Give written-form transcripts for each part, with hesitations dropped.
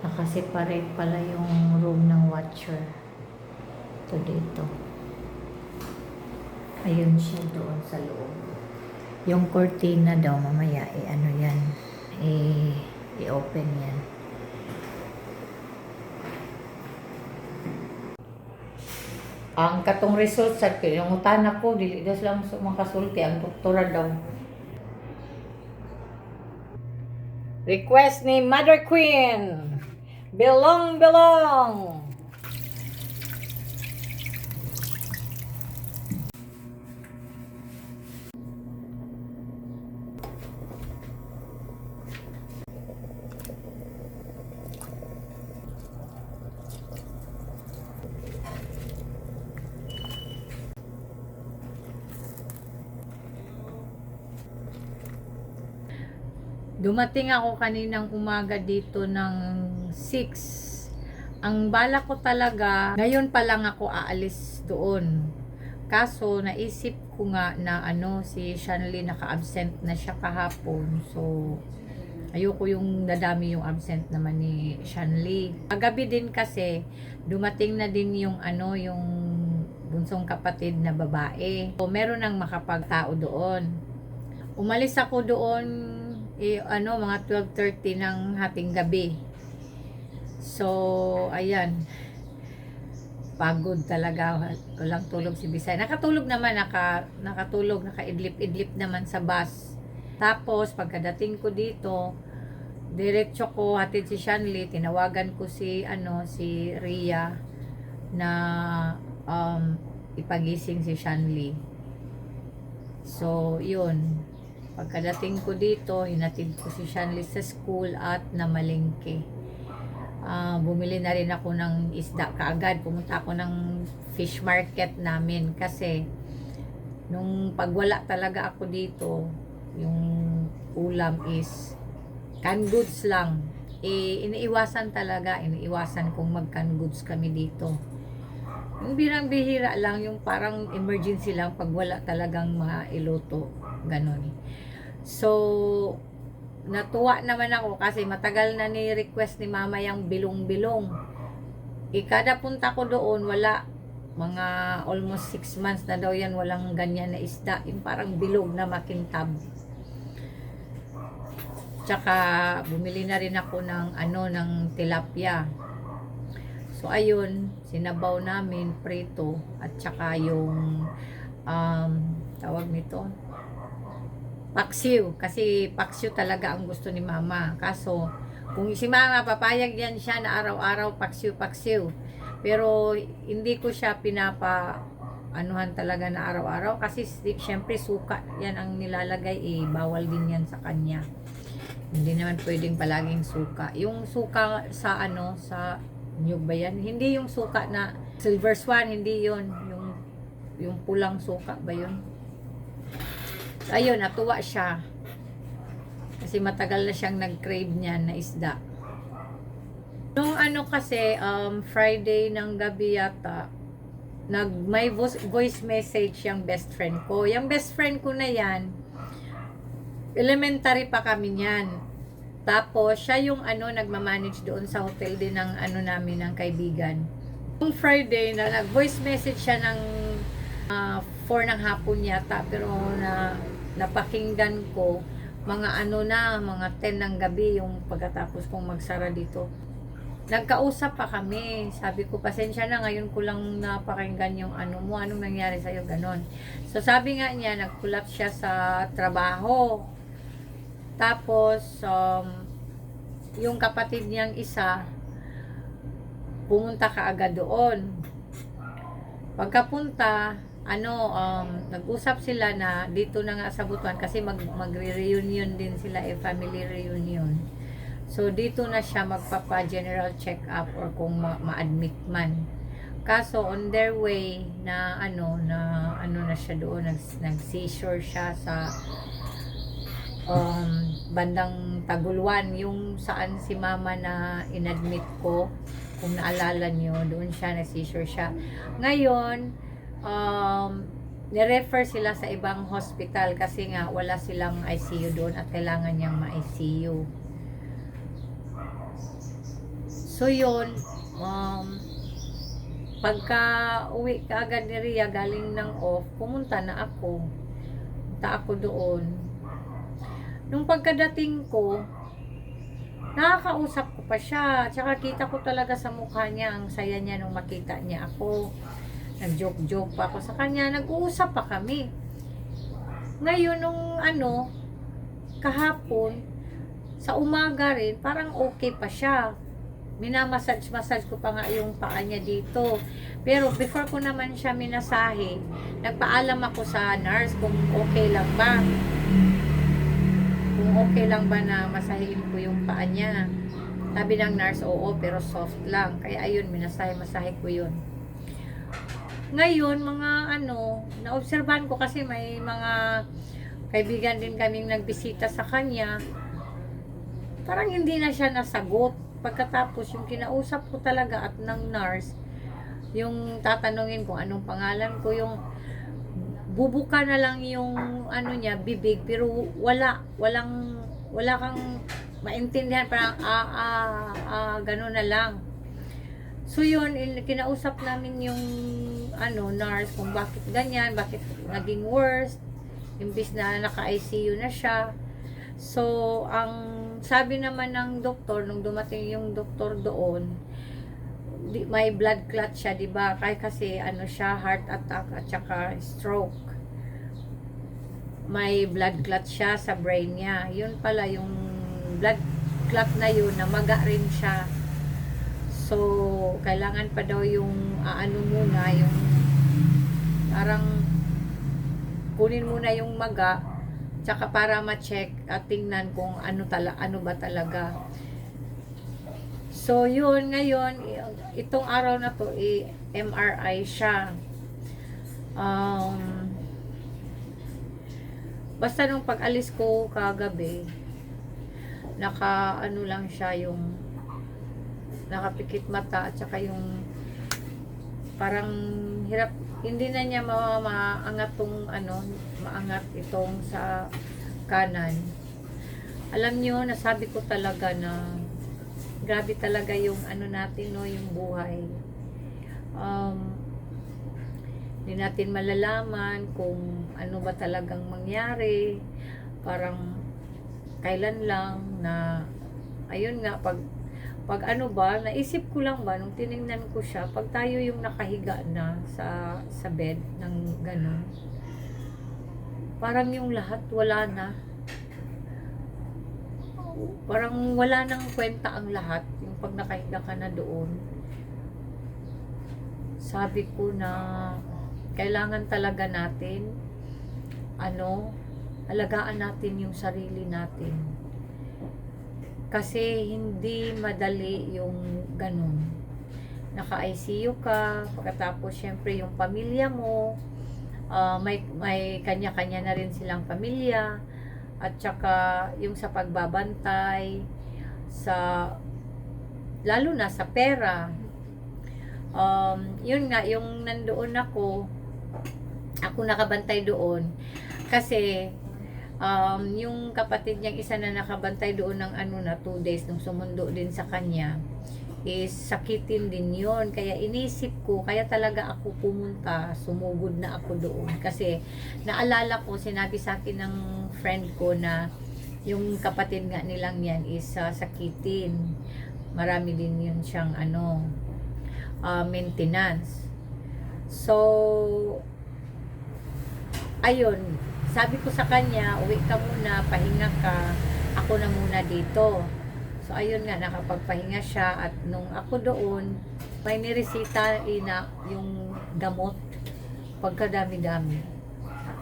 Nakaseparate pala yung room ng watcher. Ito dito. Ayun siya doon sa loob. Yung cortina daw mamaya, ano yan, i-open yan. Ang katong result sa yung utana ko, dili das lang makasulti, ang doktora daw. Request ni Mother Queen. Belong, belong. Dumating ako kaninang umaga dito ng 6. Ang bala ko talaga, ngayon pa lang ako aalis doon. Kaso naisip ko nga na si Shanley naka-absent na siya kahapon. So ayoko yung nadami yung absent naman ni Shanley. Kagabi din kasi dumating na din yung yung bunsong kapatid na babae. So meron nang makapagtao doon. Umalis ako doon mga 12:30 ng hating gabi. So, ayan. Pagod talaga. Walang tulog si Bisay. Nakatulog naman, nakatulog, nakaidlip-idlip naman sa bus. Tapos, pagkadating ko dito, diretso ko, hatid si Shanley, tinawagan ko si Rhea na ipagising si Shanley. So, yun. Pagkadating ko dito, hinatid ko si Shanley sa school at namalengke. Bumili na rin ako ng isda kaagad. Pumunta ako ng fish market namin kasi nung pagwala talaga ako dito, yung ulam is canned goods lang. Iniiwasan kong mag canned goods kami dito. Yung birang-bihira lang, yung parang emergency lang pag wala talagang mailuto. Ganon. So, natuwa naman ako kasi matagal na ni-request ni mama yung bilong-bilong. Kada punta ko doon, wala. Mga almost 6 months na daw yan, walang ganyan na isda. Yung parang bilog na makintab. Tsaka, bumili na rin ako ng tilapia. So, ayun, sinabaw namin, prito, at tsaka yung, tawag nito, paksiw. Kasi paksiw talaga ang gusto ni mama. Kaso, kung si mama, papayag yan siya na araw-araw paksiw. Pero, hindi ko siya anuhan talaga na araw-araw. Kasi, syempre, suka yan ang nilalagay. Bawal din yan sa kanya. Hindi naman pwedeng palaging suka. Yung suka sa sa nyug ba yan? Hindi yung suka na Silver Swan, hindi yun. Yung pulang suka ba yun? Ayun, natuwa siya. Kasi matagal na siyang nag-crave niyan na isda. Nung kasi, Friday ng gabi yata, may voice message yung best friend ko. Yung best friend ko na yan, elementary pa kami niyan. Tapos, siya yung nagmamanage doon sa hotel din ng namin, ng kaibigan. Nung Friday, nag-voice message siya ng 4 ng hapon yata, pero napakinggan ko mga mga 10 ng gabi yung pagkatapos kong magsara dito. Nagkausap pa kami. Sabi ko, pasensya na, ngayon ko lang napakinggan yung anong nangyari sa'yo, ganon. So, sabi nga niya, nag-collapse siya sa trabaho. Tapos, yung kapatid niyang isa, pumunta kaagad doon. Pagkapunta, nag-usap sila na dito na nga sa Butuan kasi magre-reunion din sila, family reunion. So, dito na siya magpapa-general check-up or kung ma-admit man. Kaso, on their way na na siya doon, nag-seizure siya sa bandang Taguluan, yung saan si mama na inadmit ko, kung naalala nyo, doon siya, na-seizure siya. Ngayon, nirefer sila sa ibang hospital kasi nga wala silang ICU doon at kailangan niyang ma-ICU. So yun, pagka uwi ka agad ni Ria galing ng off, pumunta na ako. Punta ako doon. Nung pagkadating ko, nakakausap ko pa siya. Tsaka kita ko talaga sa mukha niya, ang saya niya nung makita niya ako. Nag-joke-joke pa ako sa kanya. Nag-uusap pa kami. Ngayon, nung kahapon, sa umaga rin, parang okay pa siya. Minamassage ko pa nga yung paa niya dito. Pero before ko naman siya minasahe, nagpaalam ako sa nurse kung okay lang ba. Kung okay lang ba na masahin ko yung paa niya. Sabi ng nurse, oo, pero soft lang. Kaya ayun, masahe ko yun. Ngayon, mga naobserbahan ko kasi may mga kaibigan din kaming nagbisita sa kanya. Parang hindi na siya nasagot. Pagkatapos, yung kinausap ko talaga at ng nurse, yung tatanungin ko anong pangalan ko, yung bubuka na lang yung niya, bibig, pero wala kang maintindihan, parang gano'n na lang. So yun, kinausap namin yung nurse kung bakit ganyan, bakit naging worse, imbis na naka-ICU na siya. So, ang sabi naman ng doktor, nung dumating yung doktor doon, may blood clot siya, diba? Kasi siya, heart attack at saka stroke. May blood clot siya sa brain niya. Yun pala, yung blood clot na yun, namaga rin siya. So, kailangan pa daw yung muna, yung parang kunin muna yung maga, tsaka para ma-check at tingnan kung ano ba talaga. So, yun, ngayon, itong araw na to, MRI siya. Basta nung pag-alis ko kagabi, lang siya, yung nakapikit mata, at saka yung parang hirap, hindi na niya maangat maangat itong sa kanan. Alam nyo, nasabi ko talaga na grabe talaga yung natin, yung buhay. Hindi natin malalaman kung ano ba talagang mangyari. Parang kailan lang na, ayun nga, pag naisip ko lang ba, nung tiningnan ko siya, pag tayo yung nakahiga na sa bed ng gano'n, parang yung lahat wala na. Parang wala nang kwenta ang lahat, yung pag nakahiga ka na doon. Sabi ko na, kailangan talaga natin, alagaan natin yung sarili natin. Kasi hindi madali yung ganun. Naka-ICU ka, pagkatapos syempre yung pamilya mo, may kanya-kanya na rin silang pamilya, at saka yung sa pagbabantay, lalo na sa pera. Yun nga, yung nandoon ako nakabantay doon. Kasi, yung kapatid niyang isa na nakabantay doon ng 2 days nung sumundo din sa kanya, is sakitin din yon. Kaya inisip ko, kaya talaga ako pumunta, sumugod na ako doon. Kasi naalala ko, sinabi sa akin ng friend ko na yung kapatid nga nilang yan is sakitin. Marami din yun siyang maintenance. So, ayun, sabi ko sa kanya, uwi ka muna, pahinga ka, ako na muna dito. So, ayun nga, nakapagpahinga siya. At nung ako doon, may niresita yung gamot, pagkadami-dami.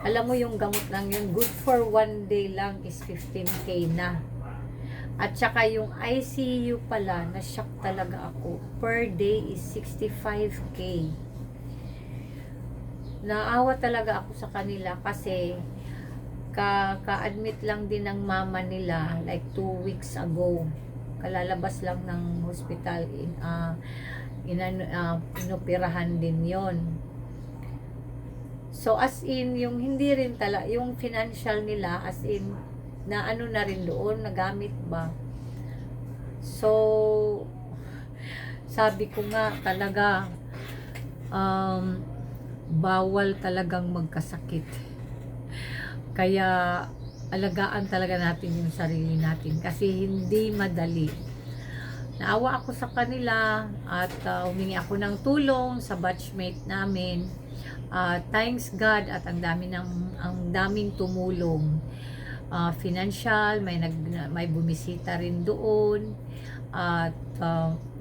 Alam mo, yung gamot lang yun, good for 1 day lang is 15K na. At saka yung ICU pala, na-shock talaga ako. Per day is 65K. Naawa talaga ako sa kanila kasi ka-admit lang din ng mama nila like 2 weeks ago. Kalalabas lang ng hospital, inoperahan din yon. So as in, yung hindi rin yung financial nila, as in, na ano na rin doon, nagamit ba? So, sabi ko nga talaga, bawal talagang magkasakit. Kaya, alagaan talaga natin yung sarili natin kasi hindi madali. Naawa ako sa kanila at humingi ako ng tulong sa batchmate namin. Thanks God at ang daming tumulong. Financial, may bumisita rin doon. At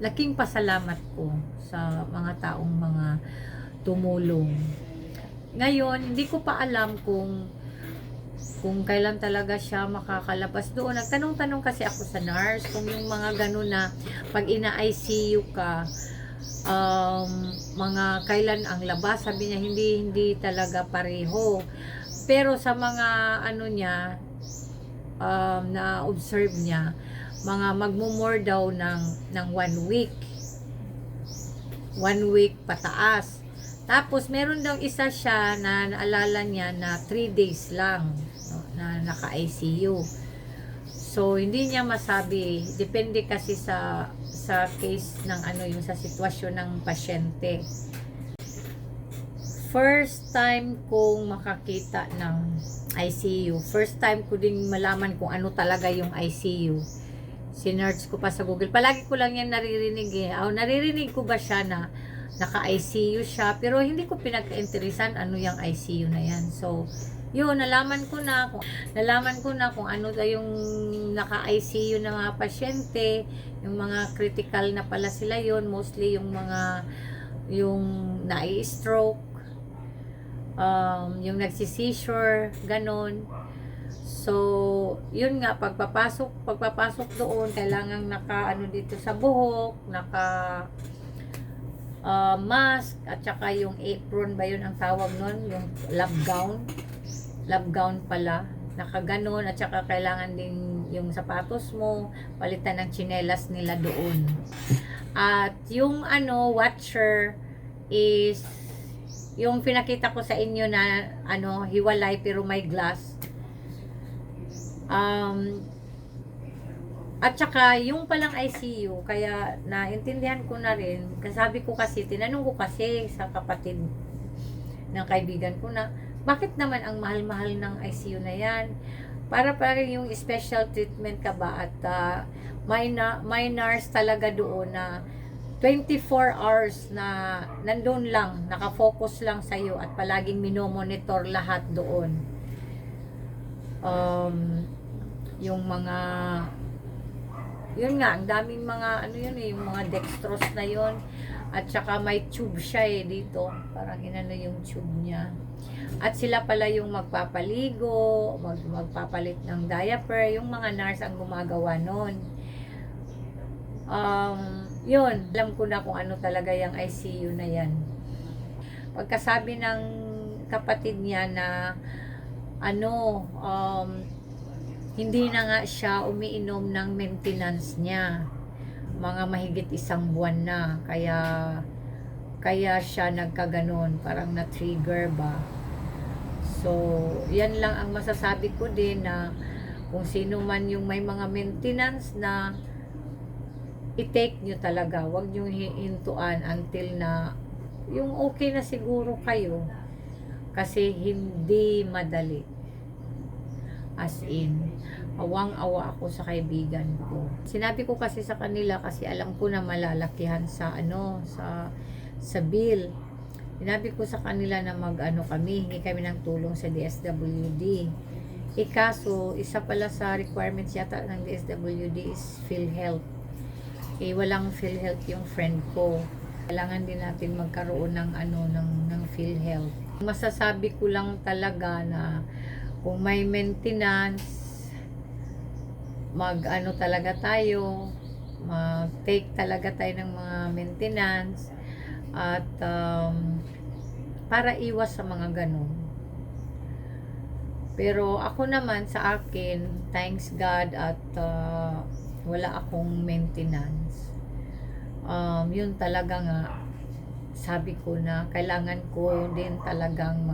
laking pasalamat ko sa mga taong mga tumulong. Ngayon, hindi ko pa alam kung kailan talaga siya makakalabas doon. Nagtanong-tanong kasi ako sa nurse kung yung mga ganun na pag ina-ICU ka, mga kailan ang labas. Sabi niya hindi talaga pareho. Pero sa mga ano niya, na observe niya, mga magmumore daw ng 1 week. 1 week pataas. Tapos meron daw isa siya na naalala niya na 3 days lang, no, na naka-ICU. So hindi niya masabi, depende kasi sa case ng ano, yung sa sitwasyon ng pasyente. First time kong makakita ng ICU. First time ko ding malaman kung ano talaga yung ICU. Sinearch ko pa sa Google. Palagi ko lang yan naririnig eh. Naririnig ko ba siya na naka-ICU siya, pero hindi ko pinagka-interesan ano yung ICU na yan. So, yun, nalaman ko na kung ano yung naka-ICU na mga pasyente, yung mga critical na pala sila yun, mostly yung nai-stroke, yung nagsi-seizure, ganon. So, yun nga, pagpapasok doon, kailangan dito sa buhok, mask, at saka yung apron ba yun ang tawag nun, yung lab gown pala, nakaganon, at saka kailangan din yung sapatos mo, palitan ng tsinelas nila doon. At yung watcher is yung pinakita ko sa inyo na hiwalay pero may glass. At saka yung palang ICU, kaya naintindihan ko na rin, kasabi ko kasi, tinanong ko kasi sa kapatid ng kaibigan ko na, bakit naman ang mahal-mahal ng ICU na yan? Para yung special treatment ka ba? At may nurse talaga doon na 24 hours na nandun lang, nakafocus lang sa'yo at palaging minomonitor lahat doon. Yung mga yun nga, ang daming mga yung mga dextrose na yun, at saka may tube siya dito, parang yung tube niya, at sila pala yung magpapaligo, magpapalit ng diaper, yung mga nurse ang gumagawa nun. Yun, alam ko na kung ano talaga yung ICU na yan. Pagkasabi ng kapatid niya na hindi na nga siya umiinom ng maintenance niya. Mga mahigit 1 buwan na. Kaya siya nagkaganon. Parang na-trigger ba. So, yan lang ang masasabi ko din na kung sino man yung may mga maintenance na i-take nyo talaga. Huwag nyo hihintuan until na yung okay na siguro kayo. Kasi hindi madali. As in, awang-awa ako sa kaibigan ko. Sinabi ko kasi sa kanila kasi alam ko na malalakihan sa sa bill. Sinabi ko sa kanila na hingi kami ng tulong sa DSWD. Kaso, isa pala sa requirements yata ng DSWD is PhilHealth. Walang PhilHealth yung friend ko. Kailangan din natin magkaroon ng PhilHealth. Masasabi ko lang talaga na kung may maintenance, talaga tayo, mag-take talaga tayo ng mga maintenance, at para iwas sa mga ganun. Pero ako naman sa akin, thanks God at wala akong maintenance. Yun talaga nga, sabi ko na kailangan ko din talagang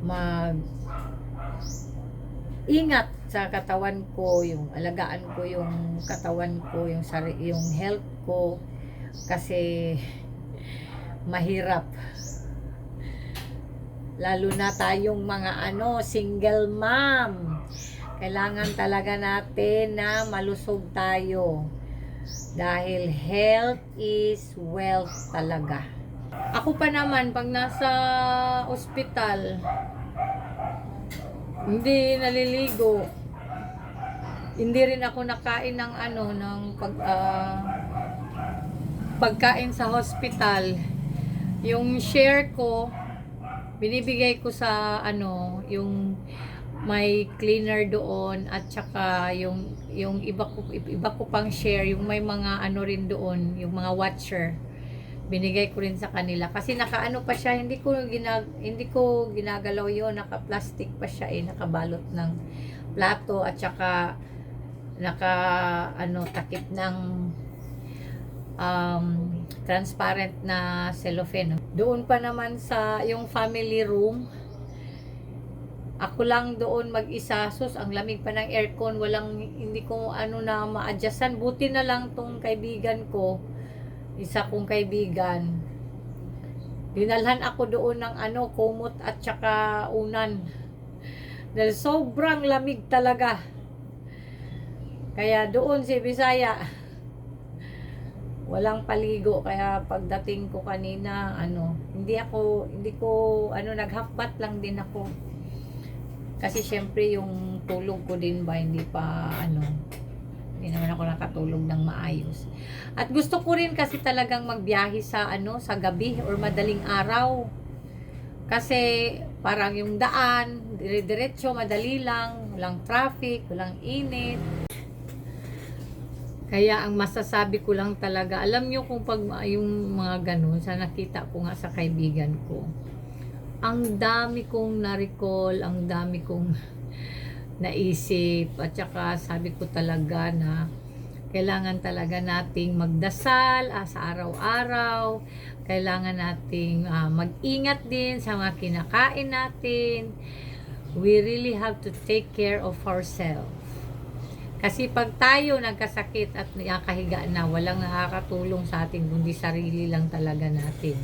mag ingat sa katawan ko, yung alagaan ko yung katawan ko, yung health ko, kasi mahirap. Lalo na tayong mga single mom. Kailangan talaga natin na malusog tayo. Dahil health is wealth talaga. Ako pa naman, pag nasa ospital, hindi naliligo. Hindi rin ako nakain ng pagkain sa hospital. Yung share ko, binibigay ko sa yung may cleaner doon, at saka yung iba ko pang share, yung may mga rin doon, yung mga watcher, binigay ko rin sa kanila kasi nakaano pa siya, hindi ko ginagalaw yon, naka-plastic pa siya, nakabalot ng plato, at saka takip ng transparent na cellophane. Doon pa naman sa yung family room, ako lang doon mag-isa. Sus, ang lamig pa ng aircon, hindi ko na ma-adjustan. Buti na lang tong kaibigan ko, isa kong kaibigan, dinalhan ako doon ng kumot at saka unan, dahil sobrang lamig talaga. Kaya doon si Bisaya, walang paligo, kaya pagdating ko kanina hindi ko naghakbat lang din ako, kasi syempre yung tulog ko din ba hindi naman ako nakatulog ng maayos. At gusto ko rin kasi talagang magbiyahe sa sa gabi or madaling araw, kasi parang yung daan dire-diretso, madali lang, walang traffic, walang init. Kaya ang masasabi ko lang talaga, alam nyo kung pag yung mga ganun, sa nakita ko nga sa kaibigan ko, ang dami kong na-recall, ang dami kong naisip, at saka sabi ko talaga na kailangan talaga nating magdasal sa araw-araw, kailangan nating mag-ingat din sa mga kinakain natin. We really have to take care of ourselves. Kasi pag tayo nagkasakit at nakahiga na, walang nakakatulong sa atin kundi sarili lang talaga natin.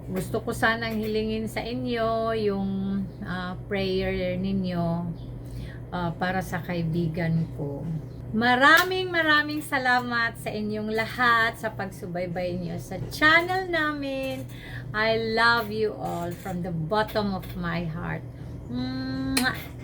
Gusto ko sanang hilingin sa inyo yung prayer ninyo para sa kaibigan ko. Maraming salamat sa inyong lahat sa pagsubaybay niyo sa channel namin. I love you all from the bottom of my heart. Mwah!